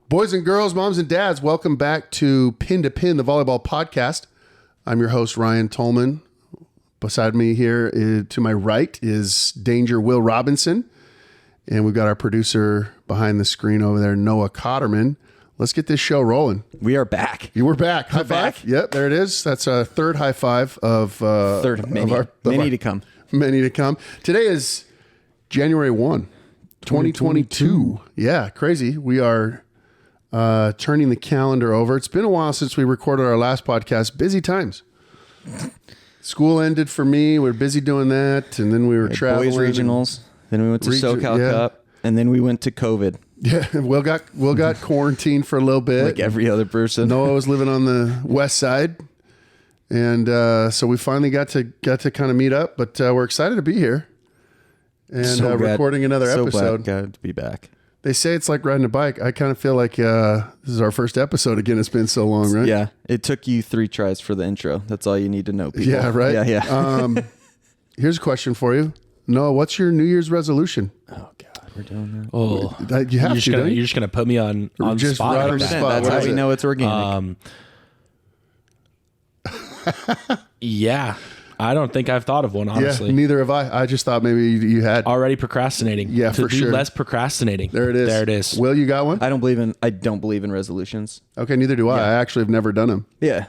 Boys and girls, moms and dads, welcome back to Pin to Pin, the Volleyball Podcast. I'm your host, Ryan Tolman. Beside me here to my right is Danger Will Robinson. And we've got our producer behind the screen over there, Noah Cotterman. Let's get this show rolling. We are back. You were back. High We're five. back. Yep, there it is. That's a third high five of Many to come. Many to come. Today is January 1, 2022. Yeah, crazy. We are turning the calendar over. It's been a while since we recorded our last podcast. Busy times. School ended for me. We were busy doing that, and then we were traveling. Boys regionals. Then we went to SoCal Cup, and then we went to COVID. Yeah, Will got quarantined for a little bit, like every other person. Noah was living on the west side, and so we finally got to kind of meet up. But we're excited to be here and recording another episode. Glad to be back. They say it's like riding a bike. I kind of feel like this is our first episode again. It's been so long, right? Yeah, it took you 3 tries for the intro. That's all you need to know, people. Yeah, right. Yeah. Here's a question for you, Noah. What's your New Year's resolution? Oh God, we're doing that. Oh, You have you're just gonna put me on just spot. right on like the that. spot. That's how we know it's organic. Yeah, I don't think I've thought of one, honestly. Yeah, neither have I. I just thought maybe you had. Already procrastinating. Yeah, to for do sure. less procrastinating. There it is. There it is. Will, you got one? I don't believe in resolutions. Okay, neither do I. I actually have never done them. Yeah.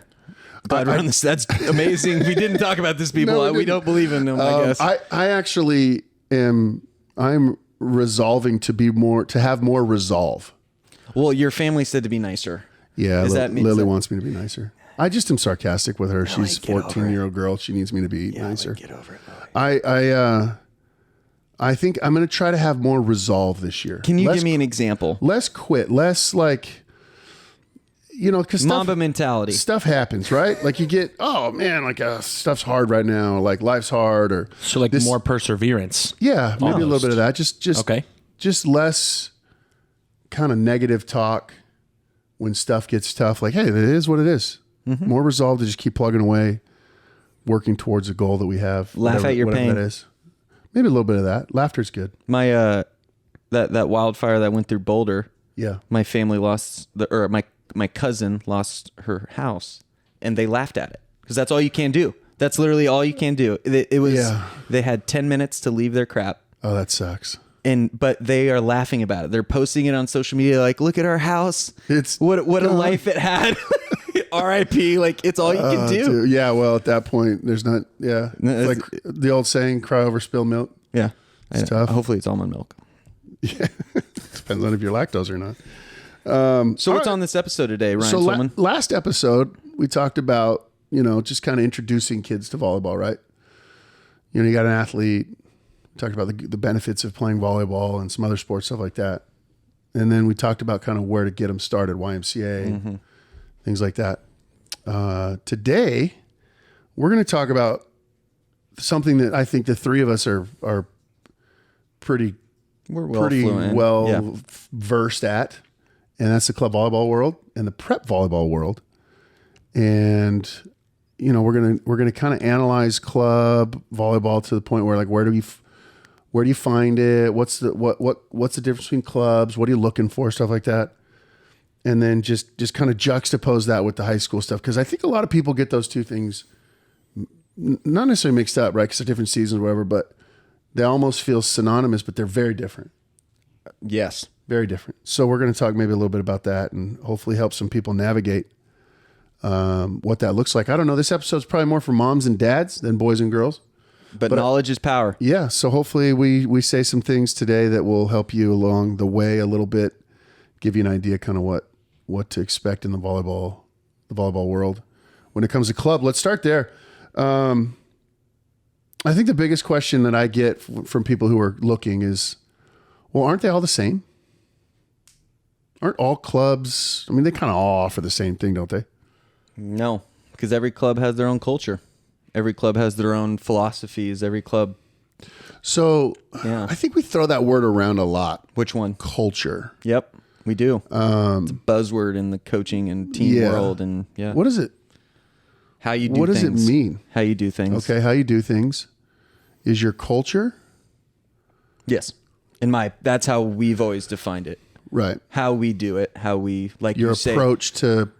Glad we're on this. That's amazing. We didn't talk about this, people. No, we don't believe in them, I guess. I actually am. I'm resolving to have more resolve. Well, your family said to be nicer. Yeah, Does that mean Lily wants me to be nicer. I just am sarcastic with her. She's a get over 14-year-old girl. She needs me to be nicer. Get over it, Lily. I think I'm going to try to have more resolve this year. Can you give me an example? Less quit. Less like, because Mamba mentality. Stuff happens, right? Like you get, oh man, like stuff's hard right now. Like life's hard, or So like more perseverance. yeah, maybe a little bit of that. Just Okay. Just less kind of negative talk when stuff gets tough. Like, hey, it is what it is. Mm-hmm. More resolve to just keep plugging away, working towards a goal that we have. Laugh at your whatever pain. that is. Maybe a little bit of that. Laughter's good. My that wildfire that went through Boulder. Yeah. My family lost my cousin lost her house, and they laughed at it because that's all you can do. That's literally all you can do. It was They had 10 minutes to leave their crap. Oh, that sucks. But they are laughing about it. They're posting it on social media, like, "Look at our house. It's what a life it had." R.I.P. Like it's all you can do. Dude, yeah. Well, at that point, there's not. Yeah. No, it's like the old saying, "Cry over spilled milk." Yeah, It's tough. Hopefully, it's almond milk. Yeah. Depends on if you're lactose or not. So what's on this episode today, Ryan So Tolman? last episode, we talked about, just kind of introducing kids to volleyball, right? You got an athlete, we talked about the benefits of playing volleyball and some other sports, stuff like that. And then we talked about kind of where to get them started, YMCA, things like that. Today, we're going to talk about something that I think the three of us are pretty well versed at. And that's the club volleyball world and the prep volleyball world. And, we're going to kind of analyze club volleyball to the point where, like, where do you find it? What's the difference between clubs? What are you looking for? Stuff like that. And then just kind of juxtapose that with the high school stuff. Cause I think a lot of people get those two things not necessarily mixed up, right? Cause they're different seasons or whatever, but they almost feel synonymous, but they're very different. Yes. Very different. So we're going to talk maybe a little bit about that and hopefully help some people navigate what that looks like. I don't know. This episode's probably more for moms and dads than boys and girls. But knowledge is power. Yeah. So hopefully we say some things today that will help you along the way a little bit, give you an idea kind of what to expect in the volleyball world. When it comes to club, let's start there. I think the biggest question that I get from people who are looking is, well, aren't they all the same? Aren't all clubs, I mean, they kind of all offer the same thing, don't they? No, because every club has their own culture. Every club has their own philosophies. Every club. So Yeah. I think we throw that word around a lot. Which one? Culture. Yep, we do. It's a buzzword in the coaching and team world. And yeah. What is it? How you do What things. does it mean? How you do things. Okay, how you do things is your culture. Yes. That's how we've always defined it. Right. how we do it, how we, like Your you say, approach to,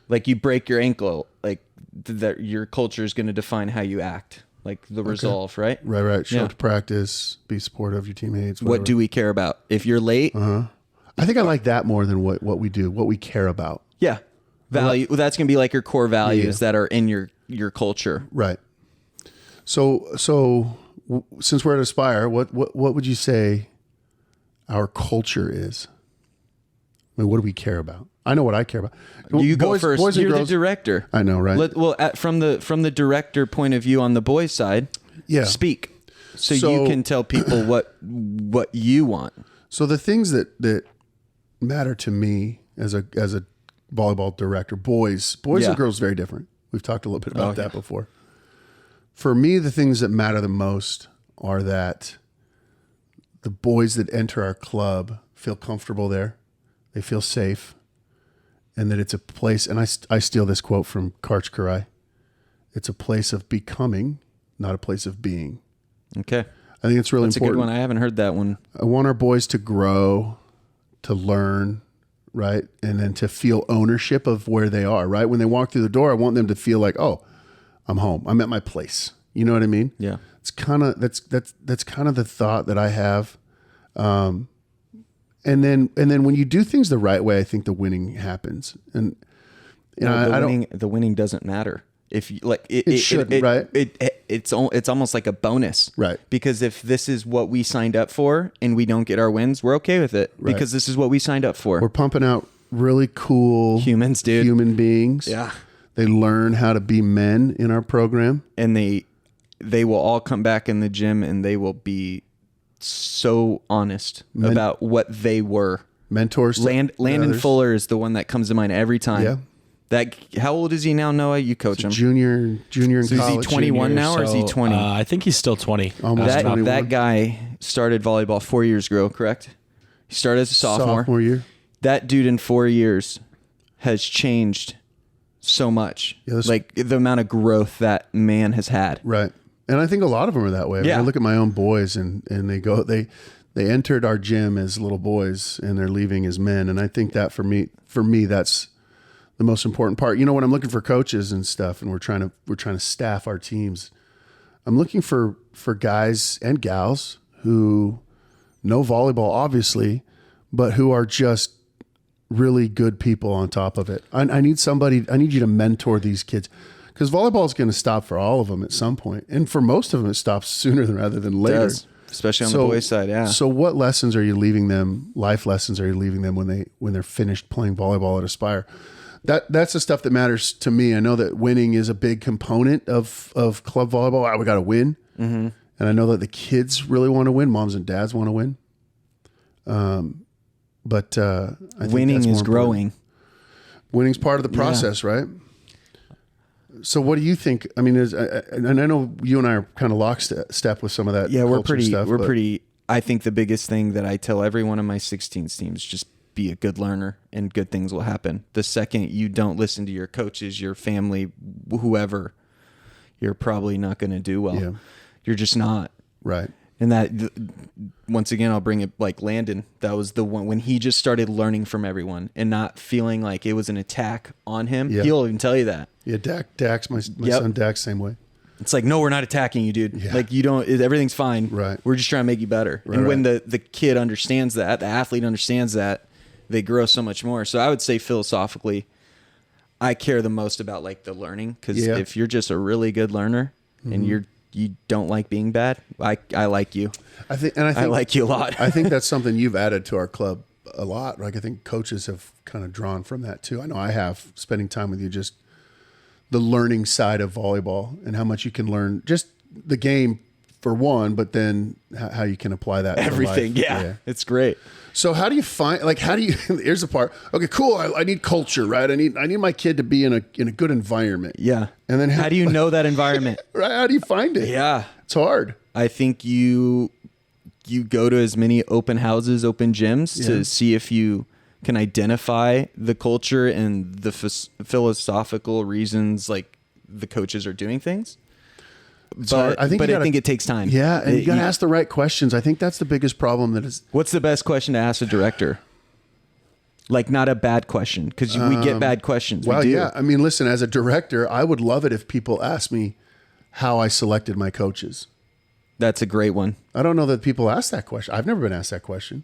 like you break your ankle, like that your culture is going to define how you act, like the resolve, right? right. Show Yeah. up to practice, be supportive of your teammates. What whatever. do we care about? If you're late, I think I like that more than what we do, what we care about. yeah, value. Well, that's going to be like your core values Yeah. that are in your culture. Right. So since we're at Aspire, what would you say our culture is? I mean, what do we care about? I know what I care about. You go first. Boys and You're girls, the director. I know, right? From the director point of view on the boys' side, Yeah. speak so So- you can tell people what you want. So the things that matter to me as a volleyball director, boys Yeah. and girls, very different. We've talked a little bit about that before. For me, the things that matter the most are that the boys that enter our club feel comfortable there, they feel safe, and that it's a place. And I steal this quote from Karch Karai. It's a place of becoming, not a place of being. Okay, I think it's really that's important. a good one. I haven't heard that one. I want our boys to grow, to learn, right? And then to feel ownership of where they are, right? When they walk through the door, I want them to feel like, oh, I'm home. I'm at my place. You know what I mean? Yeah. It's kind of, that's kind of the thought that I have. And then when you do things the right way, I think the winning happens. And you know, the winning doesn't matter. If you like It shouldn't, right? It's almost like a bonus, Right. Because if this is what we signed up for and we don't get our wins, we're okay with it because this is what we signed up for. we're pumping out really cool Humans, dude. human beings. Yeah. They learn how to be men in our program. And they will all come back in the gym and they will be so honest about what they were. Mentors. to Landon others. Fuller is the one that comes to mind every time. Yeah. How old is he now, Noah? You coach him. Junior in So is he college. 21 now or is he 20? I think he's still 20. Almost 21. That guy started volleyball 4 years ago, correct? He started as a sophomore. year. That dude in 4 years has changed so much. Yeah, like the amount of growth that man has had. Right. And I think a lot of them are that way. Yeah. I look at my own boys and they entered our gym as little boys and they're leaving as men. And I think that for me, that's the most important part. You know, when I'm looking for coaches and stuff and we're trying to staff our teams, I'm looking for guys and gals who know volleyball, obviously, but who are just really good people on top of it. I need you to mentor these kids. Because volleyball is going to stop for all of them at some point. And for most of them, it stops sooner rather than later. It does, especially on the boys' side, yeah. So what lessons are you leaving them, life lessons are you leaving them when they're finished playing volleyball at Aspire? That's the stuff that matters to me. I know that winning is a big component of club volleyball. We got to win. Mm-hmm. And I know that the kids really want to win. Moms and dads want to win. But I think winning that's more is important. growing. Winning's part of the process, right? So what do you think? I mean, and I know you and I are kind of lockstep with some of that. Yeah, we're culture pretty. stuff, but I think the biggest thing that I tell every one of my 16s teams, just be a good learner, and good things will happen. The second you don't listen to your coaches, your family, whoever, you're probably not going to do well. Yeah. You're just not. Right. And that, once again, I'll bring it like Landon. That was the one when he just started learning from everyone and not feeling like it was an attack on him. Yeah. He'll even tell you that. Yeah, Dax, my son Dax, same way. It's like, no, we're not attacking you, dude. Yeah. Like everything's fine. Right. We're just trying to make you better. Right, and when the kid understands that, the athlete understands that, they grow so much more. So I would say philosophically, I care the most about like the learning. Because if you're just a really good learner and you don't like being bad, I like you. I think I like you a lot. I think that's something you've added to our club a lot. Like I think coaches have kind of drawn from that too. I know I have, spending time with you, just the learning side of volleyball and how much you can learn, just the game for one, but then how you can apply that to Everything. life. Yeah. It's great. So how do you here's the part. Okay, cool. I need culture, right? I need my kid to be in a good environment. Yeah. And then how do you know that environment? Right? How do you find it? Yeah. It's hard. I think you go to as many open houses, open gyms to see if you can identify the culture and the philosophical reasons like the coaches are doing things. But I think it takes time. Yeah, and you got to ask the right questions. I think that's the biggest problem. That is, what's the best question to ask a director? Like, not a bad question, because we get bad questions. Well, we do. yeah. I mean, listen, as a director, I would love it if people asked me how I selected my coaches. That's a great one. I don't know that people ask that question. I've never been asked that question.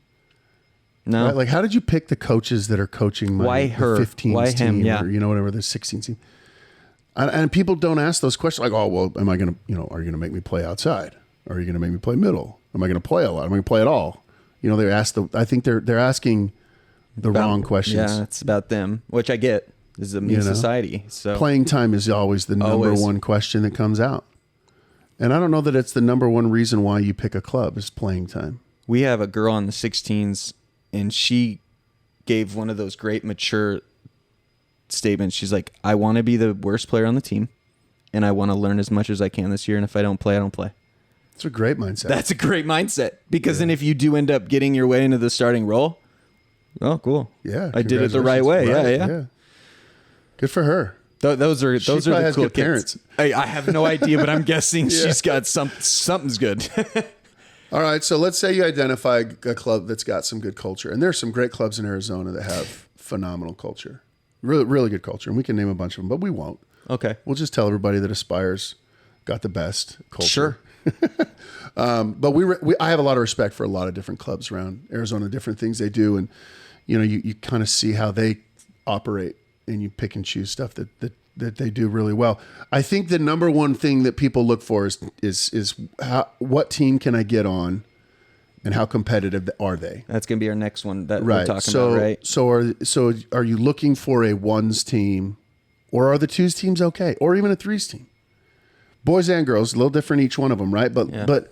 No. Right? Like, how did you pick the coaches that are coaching my Why her? 15 Why team him? Yeah. or, whatever, the 16 team? And people don't ask those questions like, oh, well, am I going to, are you going to make me play outside? Or are you going to make me play middle? Am I going to play a lot? Am I going to play at all? They ask I think they're asking the wrong questions. Yeah, it's about them, which I get. This is a mean society. So playing time is always the number one question that comes out. And I don't know that it's the number one reason why you pick a club is playing time. We have a girl on the 16s, and she gave one of those great mature statements. She's like, I want to be the worst player on the team, and I want to learn as much as I can this year, and if I don't play, I don't play. That's a great mindset. That's a great mindset, because then if you do end up getting your way into the starting role, oh, cool. Yeah. I did it the right way. Right, yeah. Good for her. Those are the has cool good kids. parents. I have no idea, but I'm guessing she's got something's good. All right, so let's say you identify a club that's got some good culture, and there's some great clubs in Arizona that have phenomenal culture, really, really good culture, and we can name a bunch of them, but we won't. Okay, we'll just tell everybody that Aspire's got the best culture. Sure. But I have a lot of respect for a lot of different clubs around Arizona, different things they do, and you kind of see how they operate, and you pick and choose stuff that they do really well. I think the number one thing that people look for is what team can I get on, and how competitive are they? That's gonna be our next one that right. we're talking about, right? So are you looking for a ones team, or are the twos teams okay, or even a threes team? Boys and girls, a little different each one of them, right? But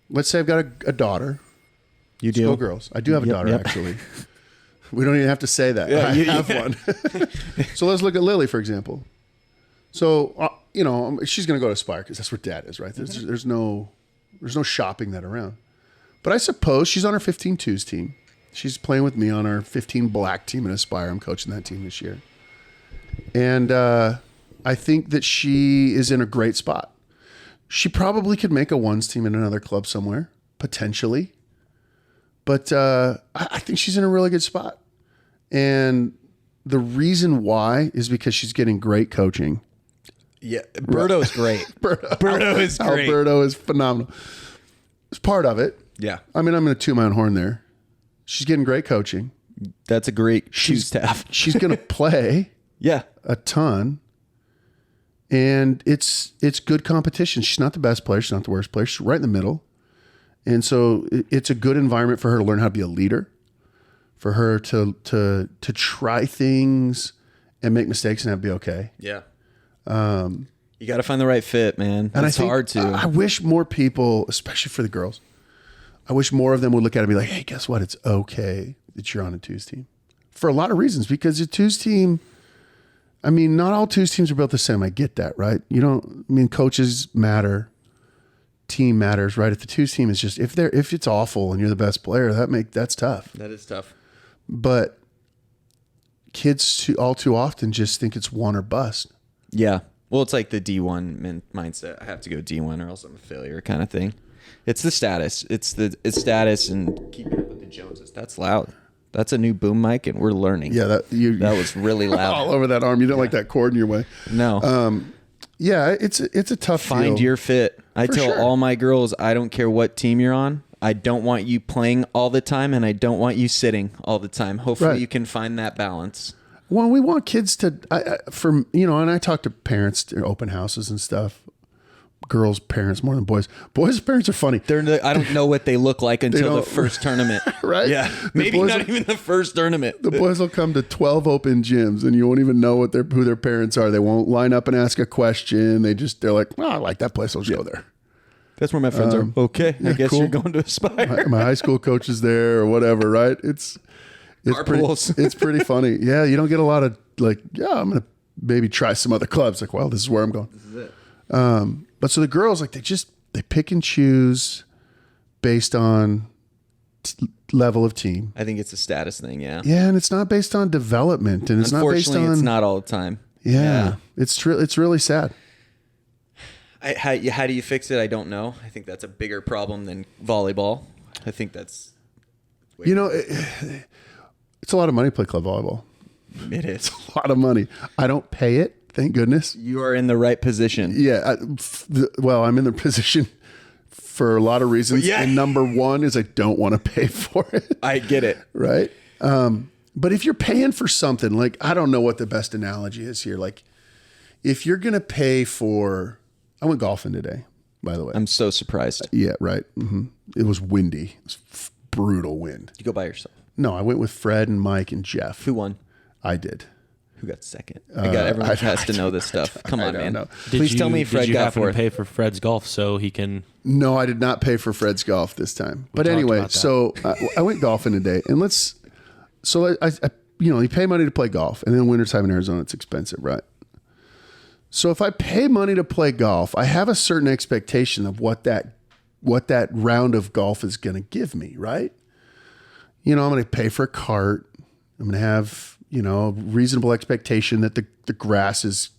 let's say I've got a daughter. You do? Go girls. I do have a daughter, actually. We don't even have to say that. Yeah, I have one. So let's look at Lily, for example. So, she's going to go to Aspire because that's where Dad is, right? There's no shopping that around. But I suppose she's on her 15 twos team. She's playing with me on our 15 black team in Aspire. I'm coaching that team this year. And I think that she is in a great spot. She probably could make a ones team in another club somewhere, potentially. But I think she's in a really good spot. And the reason why is because she's getting great coaching. Yeah, Berto's great. Berto is great. Alberto is phenomenal. It's part of it. Yeah. I mean, I'm going to toot my own horn there. She's getting great coaching. That's a great shoe staff. She's going to play a ton. And it's good competition. She's not the best player. She's not the worst player. She's right in the middle. And so it's a good environment for her to learn how to be a leader, for her to try things and make mistakes and have to be okay. Yeah. You got to find the right fit, man. And it's hard to. I wish more people, especially for the girls, I wish more of them would look at it and be like, hey, guess what? It's okay that you're on a twos team. For a lot of reasons, because a twos team, I mean, not all twos teams are built the same. I get that, right? Coaches matter. Team matters, right? If the twos team is just if it's awful and you're the best player, that's tough. That is tough. But kids all too often just think it's one or bust. Yeah. Well, it's like the D1 mindset. I have to go D1 or else I'm a failure kind of thing. It's the status. It's status and keeping up with the Joneses. That's loud. That's a new boom mic, and we're learning. Yeah, that was really loud. All over that arm. You don't like that cord in your way. No. Yeah, it's a tough Find your fit. I tell all my girls, I don't care what team you're on. I don't want you playing all the time, and I don't want you sitting all the time. Hopefully you can find that balance. Well, we want kids to, and I talk to parents at open houses and stuff. Girls' parents more than boys. Boys' parents are funny. I don't know what they look like until the first tournament. Right? Yeah. Maybe not even the first tournament. The boys will come to 12 open gyms and you won't even know who their parents are. They won't line up and ask a question. They're like, I like that place. I'll just go there. That's where my friends are. Okay. I guess you're going to Aspire. My high school coach is there or whatever, right? It's pretty funny. Yeah. You don't get a lot of I'm going to maybe try some other clubs. Like, well, this is where I'm going. This is it. But so the girls, they pick and choose based on level of team. I think it's a status thing, yeah. Yeah, and it's not based on development, and it's not based on. It's not all the time. Yeah. It's really sad. How do you fix it? I don't know. I think that's a bigger problem than volleyball. I think that's. It's a lot of money to play club volleyball. It is A lot of money. I don't pay it. Thank goodness. You are in the right position. Yeah. Well, I'm in the position for a lot of reasons. Yeah. And number one is I don't want to pay for it. I get it. Right. But if you're paying for something, like, I don't know what the best analogy is here. Like, if you're going to pay for, I went golfing today, by the way. I'm so surprised. Yeah, right. It was windy. It was brutal wind. You go by yourself. No, I went with Fred and Mike and Jeff. Who won? I did. Who got second? Everyone has to know this stuff. Come on, man. Know. Please tell me Fred did you got happen fourth. to pay for Fred's golf so he can? No, I did not pay for Fred's golf this time. But talked anyway, about that. so I went golfing today, and I you pay money to play golf, and then wintertime in Arizona, it's expensive, right? So if I pay money to play golf, I have a certain expectation of what that round of golf is going to give me, right? I'm going to pay for a cart. I'm going to have, a reasonable expectation that the grass is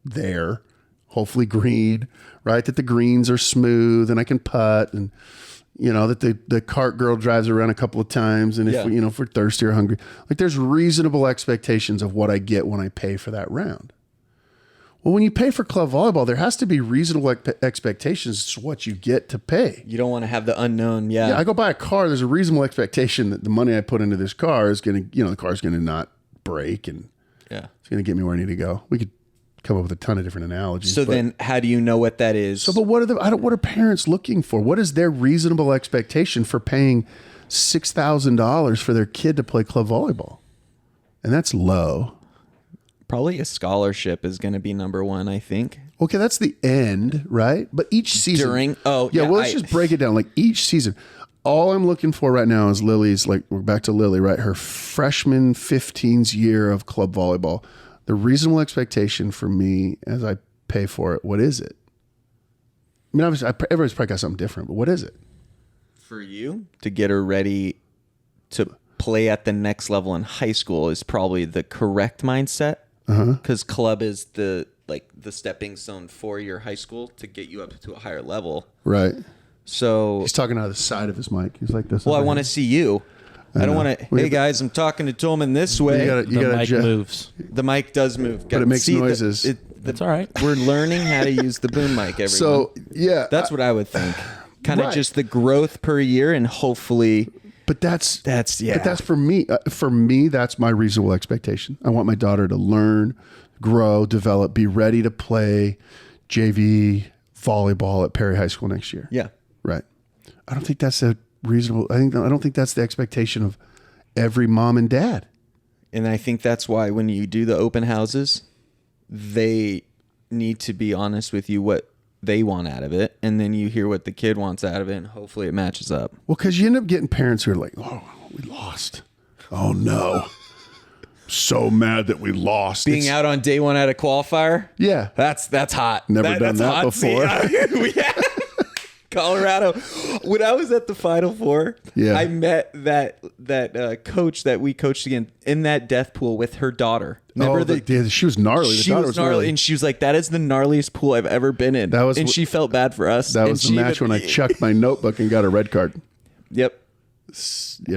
there, hopefully green, right? That the greens are smooth and I can putt, and that the cart girl drives around a couple of times, and if we're thirsty or hungry, like, there's reasonable expectations of what I get when I pay for that round. Well, when you pay for club volleyball, there has to be reasonable expectations to what you get to pay. You don't want to have the unknown. Yeah, I go buy a car. There's a reasonable expectation that the money I put into this car is going to, the car's going to not break, and it's going to get me where I need to go. We could come up with a ton of different analogies. So then how do you know what that is? So, but what are parents looking for? What is their reasonable expectation for paying $6,000 for their kid to play club volleyball? And that's low. Probably a scholarship is going to be number one, I think. Okay, that's the end, right? But each season... well, let's just break it down. Like, each season, all I'm looking for right now is Lily's, like, we're back to Lily, right? Her freshman 15's year of club volleyball. The reasonable expectation for me as I pay for it, what is it? I mean, obviously, everybody's probably got something different, but what is it? For you, to get her ready to play at the next level in high school is probably the correct mindset. Because club is the stepping stone for your high school to get you up to a higher level. Right. So he's talking out of the side of his mic. He's like this. Well, I want to see you. I don't want to. Hey guys, I'm talking to Tolman this way. The mic moves. The mic does move, but it makes noises. That's all right. We're learning how to use the boom mic. Everyone. So yeah, that's what I would think. Kind of just the growth per year, and hopefully. But that's But that's for me. For me, that's my reasonable expectation. I want my daughter to learn, grow, develop, be ready to play JV volleyball at Perry High School next year. Yeah. Right. I don't think that's a reasonable. I don't think that's the expectation of every mom and dad. And I think that's why when you do the open houses, they need to be honest with you what they want out of it, and then you hear what the kid wants out of it, and hopefully it matches up. Well, because you end up getting parents who are like, "Oh, we lost. Oh no, so mad that we lost." Being out on day one at a qualifier, yeah, that's hot. Never done that before. Colorado. When I was at the Final Four, I met that coach that we coached again in that death pool with her daughter. Remember she was gnarly. She was gnarly, and she was like, "That is the gnarliest pool I've ever been in." And she felt bad for us. That was the match when I chucked my notebook and got a red card. Yep.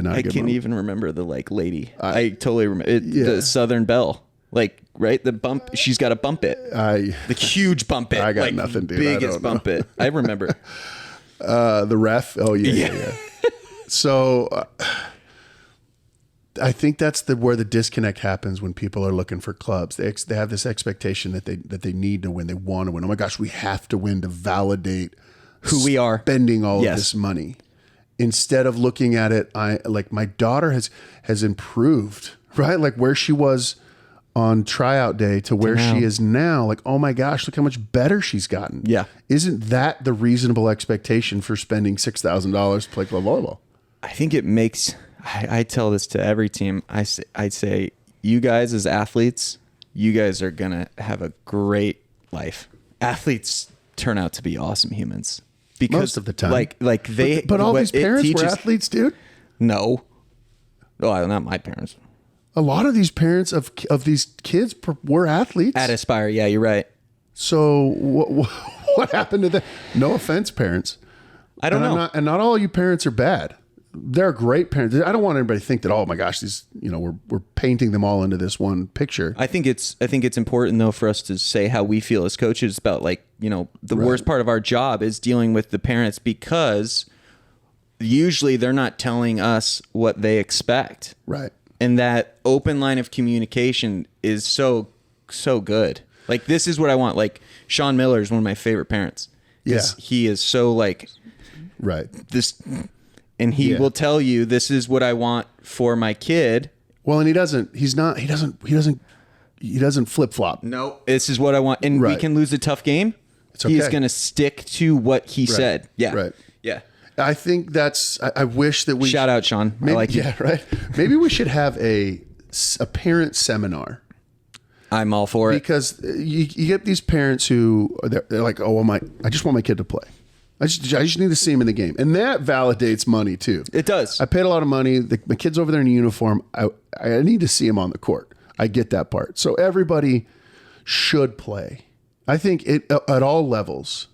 I can't even remember the lady. I totally remember the Southern Belle. Right? The bump. She's got to bump it. The huge bump it. I got nothing, dude. Biggest bump it. I remember. The ref. Oh yeah. So I think that's where the disconnect happens when people are looking for clubs. They have this expectation that they need to win. They want to win. Oh my gosh, we have to win to validate who we are spending all of this money. Instead of looking at it, my daughter has improved, right? Like where she was on tryout day to where she is now. Like, oh my gosh, look how much better she's gotten. Yeah. Isn't that the reasonable expectation for spending $6,000 to play club volleyball? I think it makes, I tell this to every team. I'd say, you guys as athletes, you guys are going to have a great life. Athletes turn out to be awesome humans. Because most of the time. But all these parents were athletes, dude? No. Oh, not my parents. A lot of these parents of these kids were athletes. At Aspire, yeah, you're right. So what happened to them? No offense, parents. I don't know. And not all you parents are bad. they're great parents. I don't want anybody to think that, oh my gosh, these, we're painting them all into this one picture. I think it's important though for us to say how we feel as coaches about the worst part of our job is dealing with the parents, because usually they're not telling us what they expect. Right. And that open line of communication is so good. Like, this is what I want. Like, Sean Miller is one of my favorite parents. Yeah. He is so right. This, and he will tell you, this is what I want for my kid. Well, and he doesn't flip flop. No, this is what I want. And we can lose a tough game. It's okay. He's going to stick to what he said. Yeah. Right. Yeah. I think I wish that we shout out, Sean. Maybe, I like you. Yeah. Right. Maybe we should have a parent seminar. I'm all for it. Because you get these parents who they're like, oh, I just want my kid to play. I just need to see him in the game. And that validates money too. It does. I paid a lot of money. My kid's over there in uniform. I need to see him on the court. I get that part. So everybody should play. I think at all levels,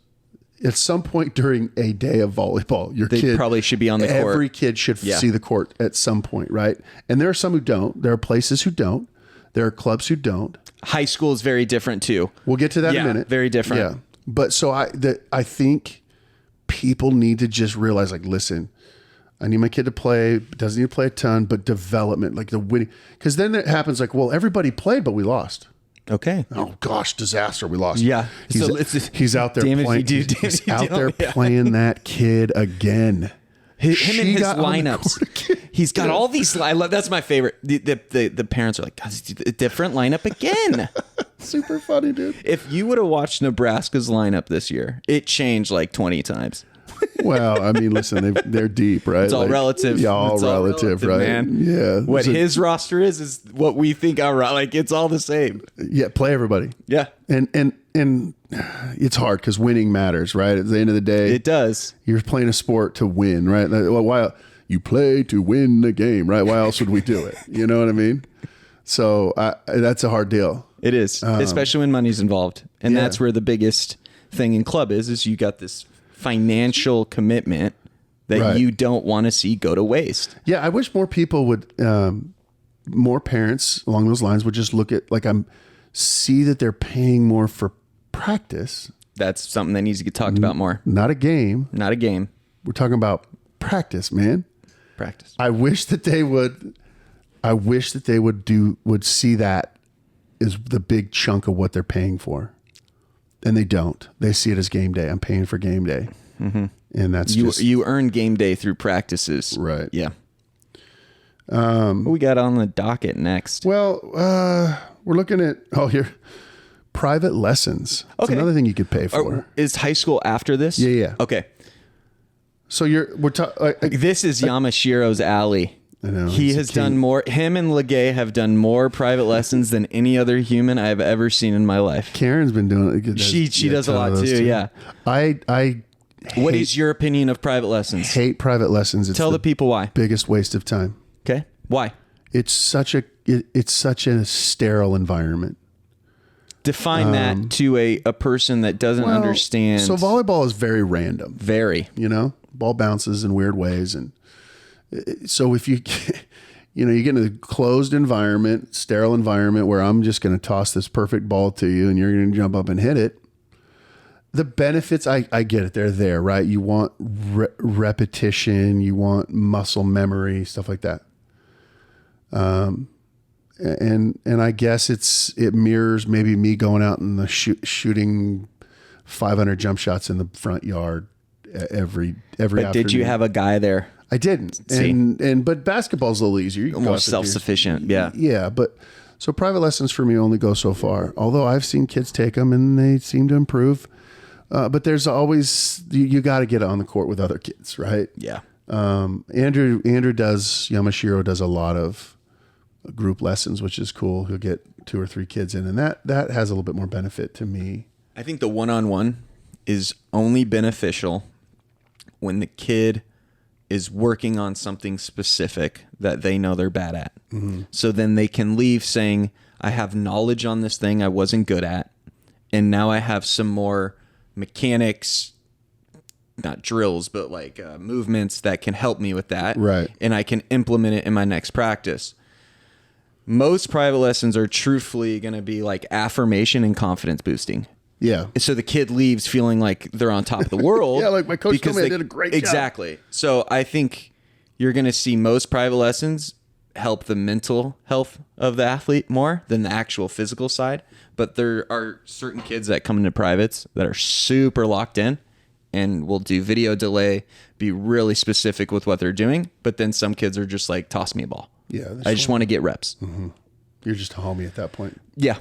at some point during a day of volleyball, your kid probably should be on the court. Every kid should see the court at some point, right? And there are some who don't. There are places who don't. There are clubs who don't. High school is very different too. We'll get to that in a minute. Very different. Yeah. But so I think people need to just realize, like, listen, I need my kid to play. Doesn't need to play a ton, but development, like the winning. Because then it happens like, well, everybody played, but we lost. Okay. Oh gosh, disaster. We lost. Yeah. He's out there playing. He's out there playing that kid again. Him and his lineups. He's got all these. That's my favorite. The parents are like, God, it's a different lineup again. Super funny, dude. If you would have watched Nebraska's lineup this year, it changed like 20 times. Well, I mean, listen, they're deep, right? It's all relative. Yeah, all relative, right? Man. Yeah. What his roster is what we think our like. It's all the same. Yeah, play everybody. Yeah, and it's hard because winning matters, right? At the end of the day, it does. You're playing a sport to win, right? Why you play to win the game, right? Why else would we do it? You know what I mean? So that's a hard deal. It is, especially when money's involved, and that's where the biggest thing in club is you got this financial commitment that you don't want to see go to waste. Yeah, I wish more people would, more parents along those lines would just look at, see that they're paying more for practice. That's something that needs to get talked about more. Not a game. Not a game. We're talking about practice, man. Practice. I wish that they would see that as the big chunk of what they're paying for. And they don't. They see it as game day. I'm paying for game day. Mm-hmm. And that's you earn game day through practices. Right. Yeah. What we got on the docket next? Well, we're looking at, here, private lessons. It's another thing you could pay for. Is high school after this? Yeah. Okay. So this is Yamashiro's alley. I know. He has done more. Him and Legay have done more private lessons than any other human I have ever seen in my life. Karen's been doing it. She does a lot too. Yeah. What is your opinion of private lessons? Hate private lessons. Tell the people why. Biggest waste of time. Okay. Why? It's such a sterile environment. Define that to a person that doesn't understand. So volleyball is very random. Very. Ball bounces in weird ways, and so if you you get in a closed environment, sterile environment where I'm just going to toss this perfect ball to you and you're going to jump up and hit it. The benefits, I get it. They're there, right? You want repetition, you want muscle memory, stuff like that. And I guess it mirrors maybe me going out and shooting 500 jump shots in the front yard every afternoon. But did you have a guy there? I didn't. But basketball's a little easier. You can more self-sufficient. Yeah. Yeah. But so private lessons for me only go so far, although I've seen kids take them and they seem to improve. But there's always, you got to get on the court with other kids, right? Yeah. Yamashiro does a lot of group lessons, which is cool. He'll get 2 or 3 kids in, and that has a little bit more benefit to me. I think the one-on-one is only beneficial when the kid is working on something specific that they know they're bad at. Mm-hmm. So then they can leave saying, I have knowledge on this thing I wasn't good at, and now I have some more mechanics, not drills, but like movements that can help me with that. Right. And I can implement it in my next practice. Most private lessons are truthfully going to be like affirmation and confidence boosting. Yeah. So the kid leaves feeling like they're on top of the world. Yeah, like my coach told me I did a great job. Exactly. So I think you're going to see most private lessons help the mental health of the athlete more than the actual physical side. But there are certain kids that come into privates that are super locked in and will do video delay, be really specific with what they're doing. But then some kids are just like, toss me a ball. Yeah. I just want to get reps. Mm-hmm. You're just a homie at that point. Yeah.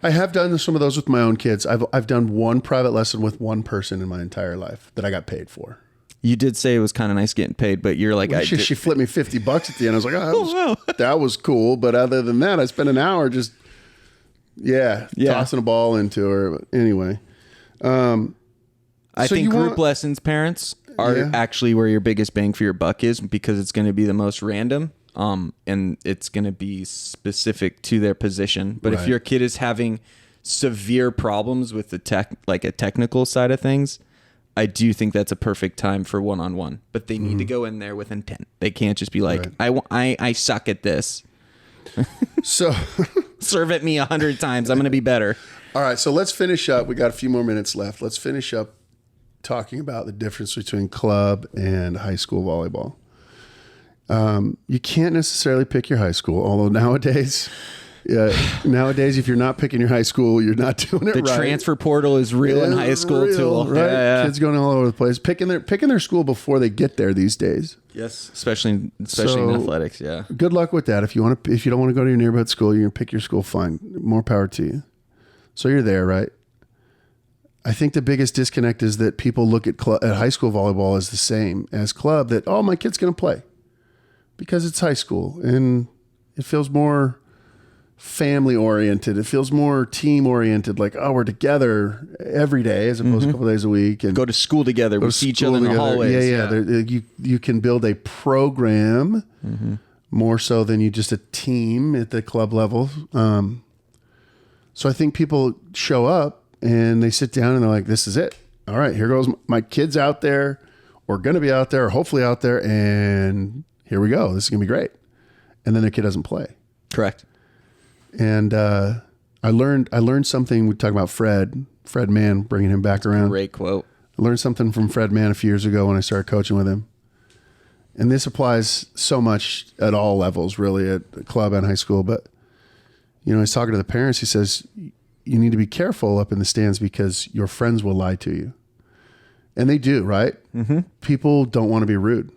I have done some of those with my own kids. I've done one private lesson with one person in my entire life that I got paid for. You did say it was kind of nice getting paid, but you're like, she flipped me $50 at the end. I was like, that was cool. But other than that, I spent an hour just, tossing a ball into her. But anyway. I think group lessons, parents, are actually where your biggest bang for your buck is, because it's going to be the most random. And it's going to be specific to their position. But if your kid is having severe problems with the technical side of things, I do think that's a perfect time for one-on-one. But they need to go in there with intent. They can't just be like, I suck at this. So serve at me 100 times. I'm going to be better. All right. So let's finish up. We got a few more minutes left. Let's finish up talking about the difference between club and high school volleyball. You can't necessarily pick your high school, although nowadays, if you're not picking your high school, you're not doing it right. The transfer portal is real in high school too, right? Yeah. Kids going all over the place, picking their school before they get there these days. Yes, especially in athletics. Yeah. Good luck with that. If you don't want to go to your neighborhood school, you're gonna pick your school. Fine, more power to you. So you're there, right? I think the biggest disconnect is that people look at high school volleyball as the same as club. That my kid's gonna play. Because it's high school and it feels more family oriented. It feels more team oriented. Like, we're together every day as opposed to a couple days a week. And go to school together. We see each other in the hallways. Yeah. You can build a program more so than you just a team at the club level. So I think people show up and they sit down and they're like, this is it. All right, here goes my kid's out there, or going to be out there, or hopefully out there. And here we go. This is going to be great. And then their kid doesn't play. Correct. And I learned something. We talk about Fred Mann, bringing him back around. Great quote. I learned something from Fred Mann a few years ago when I started coaching with him. And this applies so much at all levels, really, at the club and high school. But, he's talking to the parents. He says, you need to be careful up in the stands because your friends will lie to you. And they do, right? Mm-hmm. People don't want to be rude.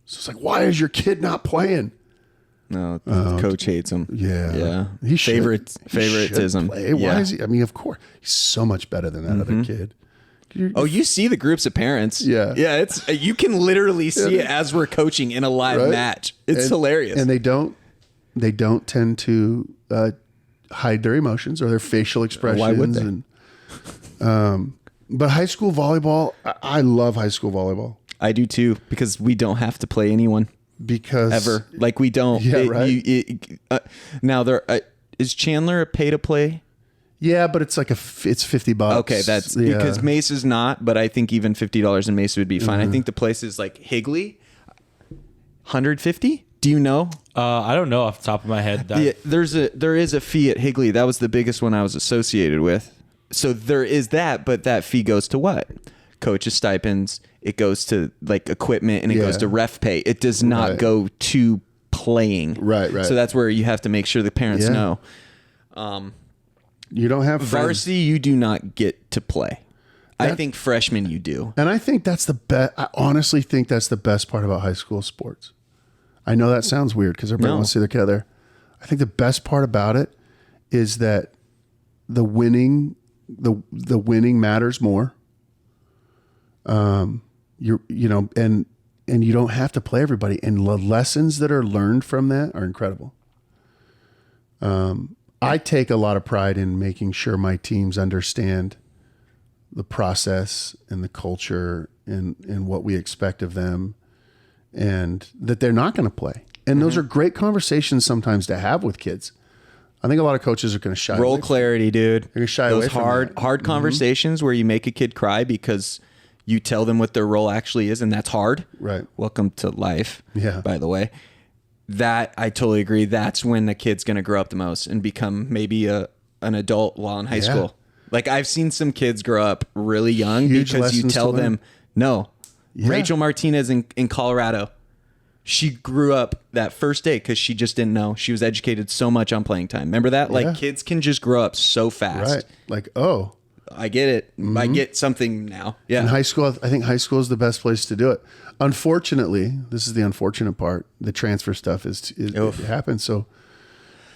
So it's like, why is your kid not playing? No, the coach hates him. Yeah. He favoritism. Play. Why is he? I mean, of course, he's so much better than that other kid. You see the groups of parents. Yeah. It's you can literally see it as we're coaching in a live match. It's hilarious. And they don't tend to hide their emotions or their facial expressions. Why would they? But high school volleyball, I love high school volleyball. I do too, because we don't have to play anyone. Because ever. Like we don't. Yeah, right. Now is Chandler a pay to play? Yeah, but it's like it's $50. Okay, that's because Mace is not, but I think even $50 in Mace would be fine. I think the place is like Higley, $150. Do you know? I don't know off the top of my head. There is a fee at Higley. That was the biggest one I was associated with. So there is that, but that fee goes to what? Coaches' stipends. It goes to like equipment, and it goes to ref pay. It does not go to playing. Right. So that's where you have to make sure the parents know. You don't have varsity. You do not get to play. I think freshmen you do, and I think that's the best. I honestly think that's the best part about high school sports. I know that sounds weird because everybody wants to see their kid there. I think the best part about it is that the winning matters more. And you don't have to play everybody, and the lessons that are learned from that are incredible. I take a lot of pride in making sure my teams understand the process and the culture and what we expect of them, and that they're not going to play. And those are great conversations sometimes to have with kids. I think a lot of coaches are going to shy away. Clarity, dude. They're going to shy away from hard conversations where you make a kid cry because You tell them what their role actually is, and that's hard. Right. Welcome to life. Yeah. By the way, that I totally agree. That's when the kid's going to grow up the most and become maybe an adult while in high school. Like I've seen some kids grow up really young because you tell them, no. Yeah. Rachel Martinez in Colorado, she grew up that first day because she just didn't know. She was educated so much on playing time. Remember that? Like kids can just grow up so fast. Right. Like, oh. I get it. Mm-hmm. I get something now. Yeah. In high school, I think high school is the best place to do it. Unfortunately, this is the unfortunate part. The transfer stuff it happens. So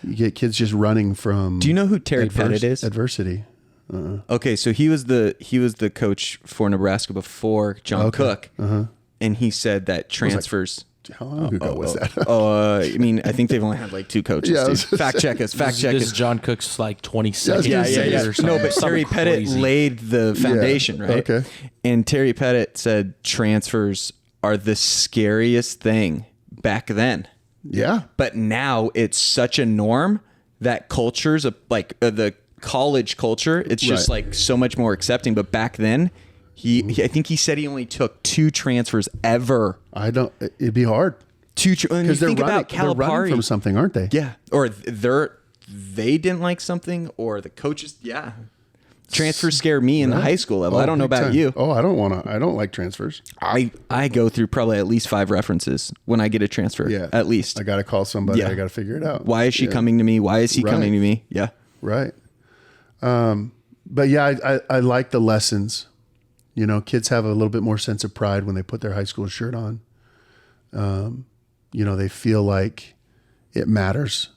you get kids just running from. Do you know who Terry Pettit is? Adversity. Okay, so he was the coach for Nebraska before John Cook, and he said that transfers. How long ago was that? I mean, I think they've only had like 2 coaches. Yeah, fact check us. This is John Cook's like 26. Yeah. No, but Terry Pettit laid the foundation, right? Okay. And Terry Pettit said transfers are the scariest thing back then. Yeah. But now it's such a norm that cultures like the college culture, it's just like so much more accepting. But back then, I think he said he only took 2 transfers ever. It'd be hard. 2 because they're running from something, aren't they? Yeah, or they didn't like something, or the coaches. Yeah, transfers scare me in the high school level. I don't know about you. Oh, I don't like transfers. I go through probably at least 5 references when I get a transfer. Yeah, at least I got to call somebody. I got to figure it out. Why is she coming to me? Why is he coming to me? Yeah, right. But yeah, I like the lessons. You know, kids have a little bit more sense of pride when they put their high school shirt on. You know, they feel like it matters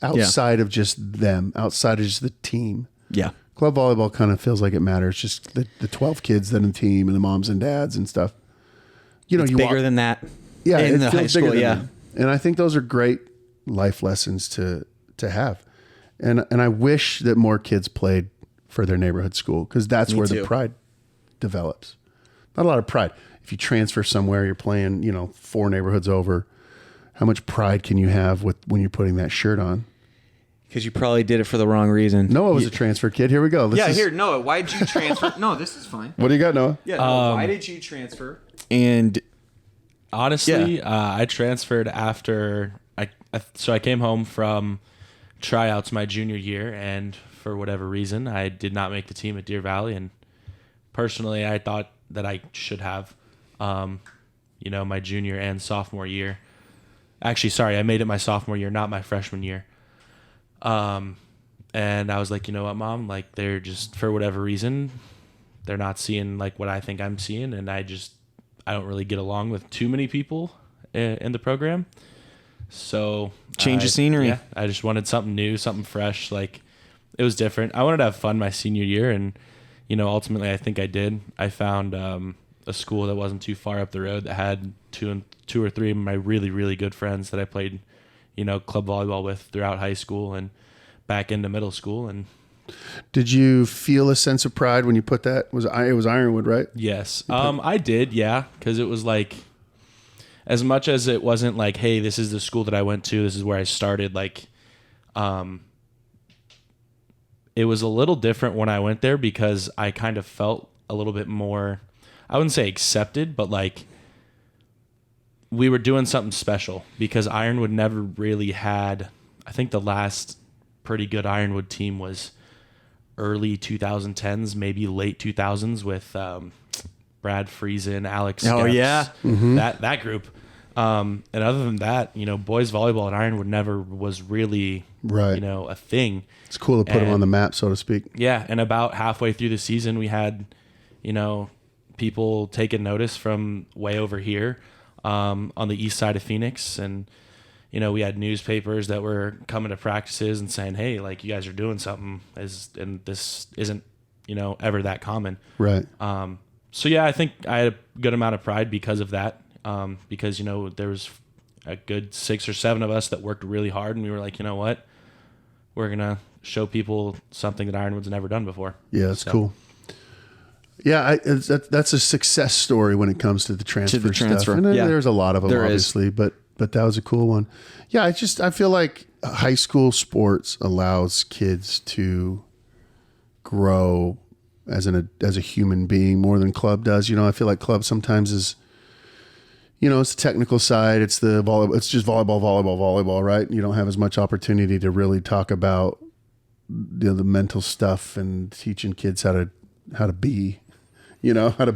outside of just them, outside of just the team. Yeah. Club volleyball kind of feels like it matters. Just the 12 kids that in the team and the moms and dads and stuff. You know, it's bigger than that. Yeah. In the high school. Yeah. And I think those are great life lessons to have. And I wish that more kids played for their neighborhood school because that's where the pride develops. Not a lot of pride. If you transfer somewhere, you're playing, 4 neighborhoods over. How much pride can you have when you're putting that shirt on? Because you probably did it for the wrong reason. Noah was a transfer kid. Here we go. Noah, why did you transfer? No, this is fine. What do you got, Noah? Yeah, why did you transfer? And honestly, I transferred after I came home from tryouts my junior year, and for whatever reason, I did not make the team at Deer Valley, and personally, I thought that I should have, my junior and sophomore year. Actually, sorry, I made it my sophomore year, not my freshman year. And I was like, you know what, Mom? Like, they're just, for whatever reason, they're not seeing like what I think I'm seeing, and I don't really get along with too many people in the program. So change of scenery. Yeah, I just wanted something new, something fresh. Like, it was different. I wanted to have fun my senior year, and ultimately, I think I did. I found a school that wasn't too far up the road that had two or three of my really, really good friends that I played, club volleyball with throughout high school and back into middle school. And did you feel a sense of pride when you put that? It was Ironwood, right? Yes, I did. Yeah, because it was like, as much as it wasn't like, hey, this is the school that I went to, this is where I started. Like, it was a little different when I went there because I kind of felt a little bit more, I wouldn't say accepted, but like we were doing something special because Ironwood never really had, I think the last pretty good Ironwood team was early 2010s, maybe late 2000s with Brad Friesen, Alex Steps, that group. And other than that, boys volleyball at Ironwood never was really, a thing. It's cool to put them on the map, so to speak. Yeah, and about halfway through the season, we had, people taking notice from way over here on the east side of Phoenix. And, we had newspapers that were coming to practices and saying, hey, like, you guys are doing something, and this isn't, ever that common. Right. So, yeah, I think I had a good amount of pride because of that, because, there was a good 6 or 7 of us that worked really hard, and we were like, you know what? We're going to show people something that Ironwood's never done before. Yeah, that's cool. Yeah, that's a success story when it comes to the transfer stuff. And there's a lot of them, obviously, but that was a cool one. Yeah, I feel like high school sports allows kids to grow as a human being more than club does. I feel like club sometimes is, it's the technical side. It's the volleyball. It's just volleyball, right? You don't have as much opportunity to really talk about the mental stuff and teaching kids how to be, how to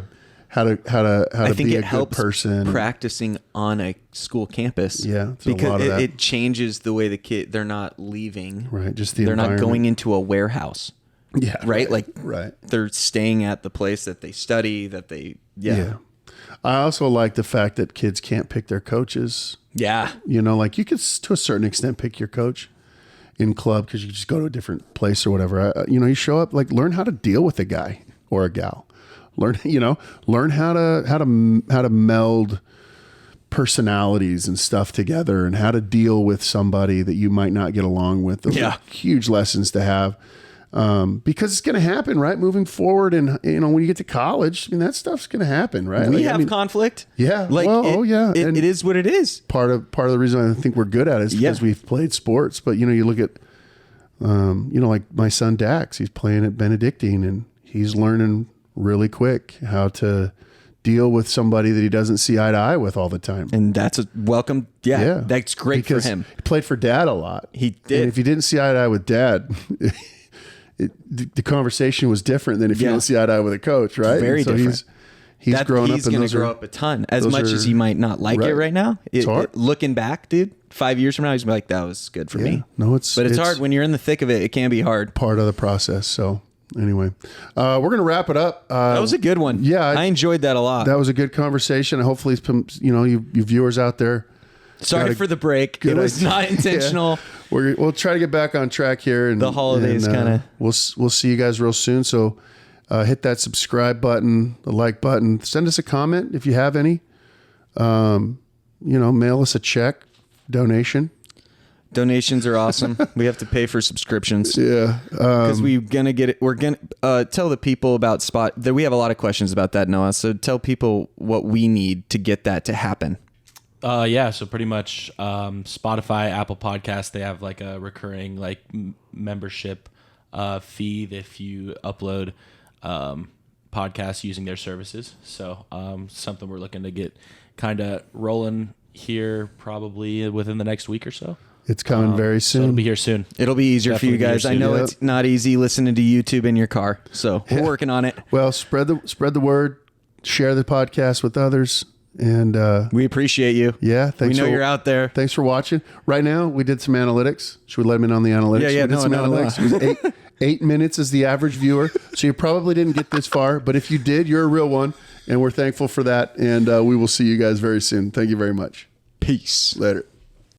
be a good person. Practicing on a school campus. Yeah. Because it changes the way the kid, they're not leaving. Right. Just they're not going into a warehouse. Yeah. Right. Right. They're staying at the place that they study, Yeah. I also like the fact that kids can't pick their coaches. Yeah. You could, to a certain extent, pick your coach in club because you just go to a different place or whatever. You show up, learn how to deal with a guy or a gal. Learn how to meld personalities and stuff together, and how to deal with somebody that you might not get along with. Those are huge lessons to have, because it's going to happen, right? Moving forward, and when you get to college, that stuff's going to happen, right? We have conflict. Yeah. It is what it is. Part of the reason I think we're good at it is because we've played sports. But you look at, like my son Dax, he's playing at Benedictine, and he's learning really quick how to deal with somebody that he doesn't see eye to eye with all the time. And that's a welcome. Yeah. That's great because for him. He played for Dad a lot. He did. And if you didn't see eye to eye with Dad, the conversation was different than if you don't see eye to eye with a coach, right? Very different. He's grown up. He's going to grow up a ton. As much as he might not like it right now. It's hard. Looking back, dude, 5 years from now, he's going to be like, that was good for me. No, it's hard when you're in the thick of it. It can be hard. Part of the process. So anyway, we're going to wrap it up. That was a good one. Yeah. I enjoyed that a lot. That was a good conversation. Hopefully, you viewers out there. Sorry for the break. It was not intentional. We'll try to get back on track here. And the holidays kind of. We'll see you guys real soon. So hit that subscribe button, the like button. Send us a comment if you have any. Mail us a check, donation. Donations are awesome. We have to pay for subscriptions. Yeah. Because we're going to get it. We're going to tell the people about Spot. We have a lot of questions about that, Noah. So tell people what we need to get that to happen. So pretty much Spotify, Apple Podcasts, they have like a recurring membership fee if you upload podcasts using their services. So something we're looking to get kind of rolling here probably within the next week or so. It's coming very soon. So it'll be here soon. It'll be easier for you guys. I know it's not easy listening to YouTube in your car, so we're working on it. Well, spread the word, share the podcast with others, and we appreciate you. Yeah, thanks. We know you're out there. Thanhanks for watching. Right now, we did some analytics. Should we let them in on the analytics? Yeah. We did some analytics. It was 8 minutes is the average viewer, so you probably didn't get this far. But if you did, you're a real one, and we're thankful for that. And we will see you guys very soon. Thank you very much. Peace. Later.